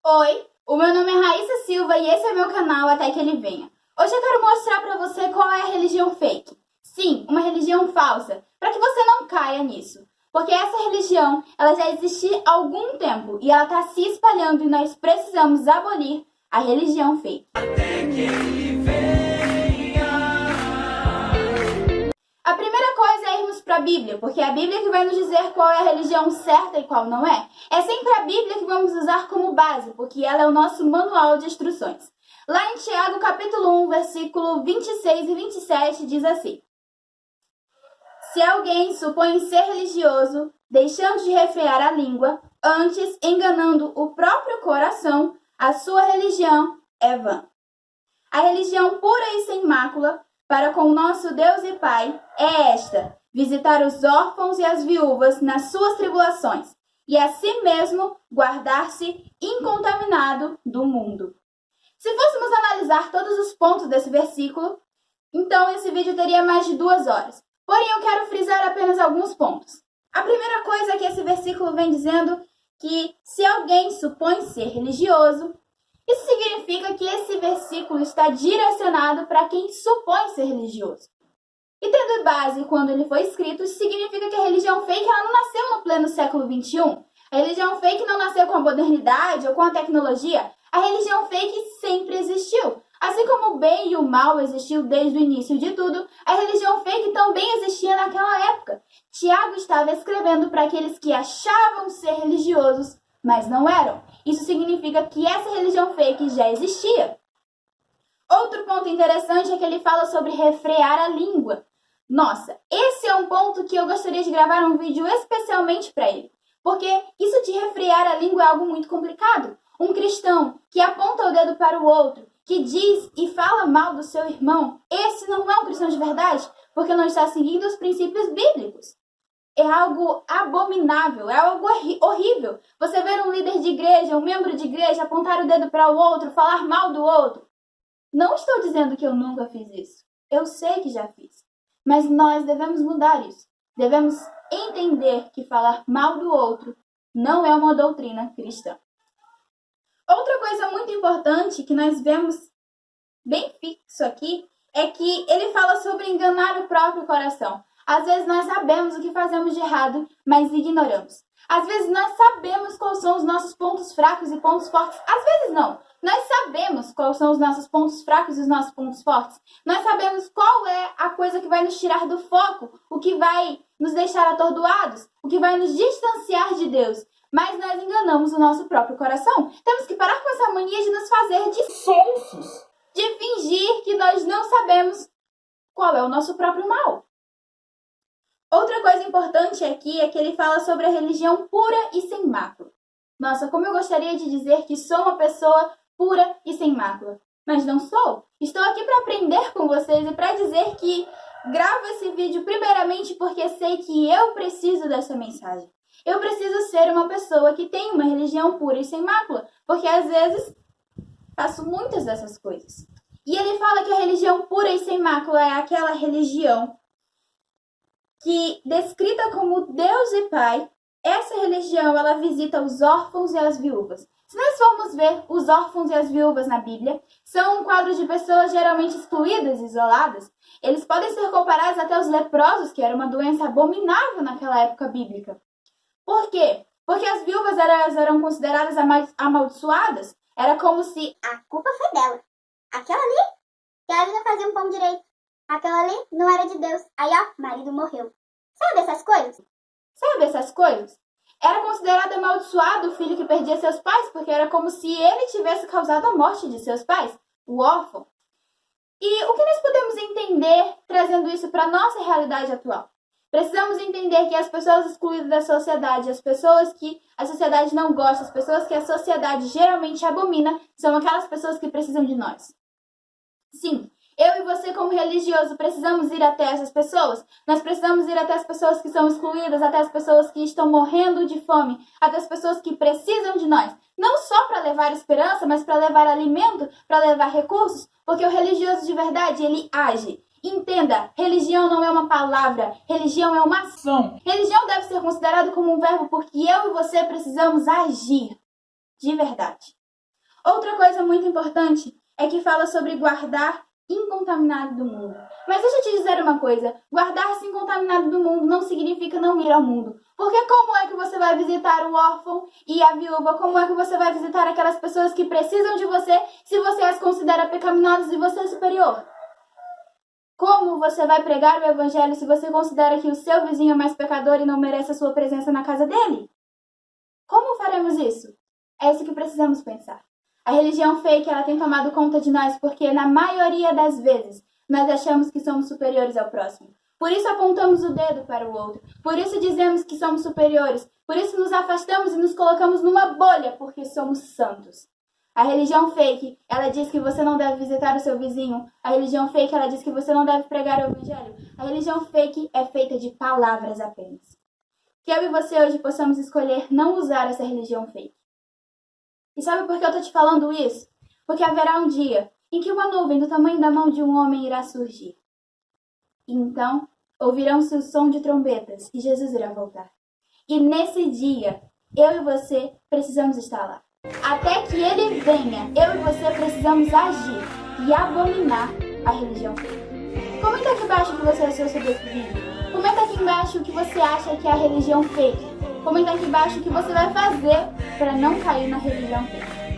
Oi, o meu nome é Raíssa Silva e esse é meu canal Até Que Ele Venha. Hoje eu quero mostrar pra você qual é a religião fake. Sim, uma religião falsa, para que você não caia nisso. Porque essa religião, ela já existe há algum tempo e ela está se espalhando e nós precisamos abolir a religião fake. Até que ele venha. A primeira coisa é irmos para a Bíblia, porque é a Bíblia que vai nos dizer qual é a religião certa e qual não é. É sempre a Bíblia que vamos usar como base, porque ela é o nosso manual de instruções. Lá em Tiago, capítulo 1, versículo 26 e 27, diz assim: Se alguém supõe ser religioso, deixando de refrear a língua, antes enganando o próprio coração, a sua religião é vã. A religião pura e sem mácula para com o nosso Deus e Pai é esta: visitar os órfãos e as viúvas nas suas tribulações, e a si mesmo guardar-se incontaminado do mundo. Se fôssemos analisar todos os pontos desse versículo, então esse vídeo teria mais de 2 horas. Porém, eu quero frisar apenas alguns pontos. A primeira coisa é que esse versículo vem dizendo que se alguém supõe ser religioso, isso significa que esse versículo está direcionado para quem supõe ser religioso. E tendo base quando ele foi escrito, isso significa que a religião fake ela não nasceu no pleno século XXI. A religião fake não nasceu com a modernidade ou com a tecnologia. A religião fake sempre existiu. Assim como o bem e o mal existiu desde o início de tudo, a religião fake também existia naquela época. Tiago estava escrevendo para aqueles que achavam ser religiosos, mas não eram. Isso significa que essa religião fake já existia. Outro ponto interessante é que ele fala sobre refrear a língua. Nossa, esse é um ponto que eu gostaria de gravar um vídeo especialmente para ele. Porque isso de refrear a língua é algo muito complicado. Um cristão que aponta o dedo para o outro, que diz e fala mal do seu irmão, esse não é um cristão de verdade, porque não está seguindo os princípios bíblicos. É algo abominável, é algo horrível. Você ver um líder de igreja, um membro de igreja apontar o dedo para o outro, falar mal do outro. Não estou dizendo que eu nunca fiz isso. Eu sei que já fiz. Mas nós devemos mudar isso. Devemos entender que falar mal do outro não é uma doutrina cristã. Outra coisa muito importante que nós vemos bem fixo aqui é que ele fala sobre enganar o próprio coração. Às vezes nós sabemos o que fazemos de errado, mas ignoramos. Às vezes nós sabemos quais são os nossos pontos fracos e pontos fortes. Às vezes não. Nós sabemos quais são os nossos pontos fracos e os nossos pontos fortes. Nós sabemos qual é a coisa que vai nos tirar do foco, o que vai nos deixar atordoados, o que vai nos distanciar de Deus. Mas nós enganamos o nosso próprio coração. Temos que parar com essa mania de nos fazer de sonsos, de fingir que nós não sabemos qual é o nosso próprio mal. Outra coisa importante aqui é que ele fala sobre a religião pura e sem mácula. Nossa, como eu gostaria de dizer que sou uma pessoa pura e sem mácula. Mas não sou. Estou aqui para aprender com vocês e para dizer que gravo esse vídeo primeiramente porque sei que eu preciso dessa mensagem. Eu preciso ser uma pessoa que tem uma religião pura e sem mácula, porque às vezes faço muitas dessas coisas. E ele fala que a religião pura e sem mácula é aquela religião que, descrita como Deus e Pai, essa religião ela visita os órfãos e as viúvas. Se nós formos ver os órfãos e as viúvas na Bíblia, são um quadro de pessoas geralmente excluídas, isoladas. Eles podem ser comparados até aos leprosos, que era uma doença abominável naquela época bíblica. Por quê? Porque as viúvas eram consideradas amaldiçoadas. Era como se a culpa foi dela. Aquela ali, que ela não fazia um pão direito. Aquela ali não era de Deus. Aí, ó, marido morreu. Sabe essas coisas? Sabe essas coisas? Era considerado amaldiçoado o filho que perdia seus pais, porque era como se ele tivesse causado a morte de seus pais, o órfão. E o que nós podemos entender trazendo isso para a nossa realidade atual? Precisamos entender que as pessoas excluídas da sociedade, as pessoas que a sociedade não gosta, as pessoas que a sociedade geralmente abomina, são aquelas pessoas que precisam de nós. Sim, eu e você como religioso precisamos ir até essas pessoas. Nós precisamos ir até as pessoas que são excluídas, até as pessoas que estão morrendo de fome, até as pessoas que precisam de nós. Não só para levar esperança, mas para levar alimento, para levar recursos, porque o religioso de verdade, ele age. Entenda, religião não é uma palavra, religião é uma ação. Religião deve ser considerado como um verbo porque eu e você precisamos agir de verdade. Outra coisa muito importante é que fala sobre guardar incontaminado do mundo. Mas deixa eu te dizer uma coisa, guardar-se incontaminado do mundo não significa não ir ao mundo. Porque como é que você vai visitar o órfão e a viúva? Como é que você vai visitar aquelas pessoas que precisam de você se você as considera pecaminosas e você é superior? Como você vai pregar o evangelho se você considera que o seu vizinho é mais pecador e não merece a sua presença na casa dele? Como faremos isso? É isso que precisamos pensar. A religião fake, ela tem tomado conta de nós porque, na maioria das vezes, nós achamos que somos superiores ao próximo. Por isso apontamos o dedo para o outro. Por isso dizemos que somos superiores. Por isso nos afastamos e nos colocamos numa bolha porque somos santos. A religião fake, ela diz que você não deve visitar o seu vizinho. A religião fake, ela diz que você não deve pregar o evangelho. A religião fake é feita de palavras apenas. Que eu e você hoje possamos escolher não usar essa religião fake. E sabe por que eu tô te falando isso? Porque haverá um dia em que uma nuvem do tamanho da mão de um homem irá surgir. E então, ouvirão-se o som de trombetas e Jesus irá voltar. E nesse dia, eu e você precisamos estar lá. Até que ele venha, eu e você precisamos agir e abominar a religião fake. Comenta aqui embaixo o que você achou sobre esse vídeo. Comenta aqui embaixo o que você acha que é a religião fake. Comenta aqui embaixo o que você vai fazer para não cair na religião fake.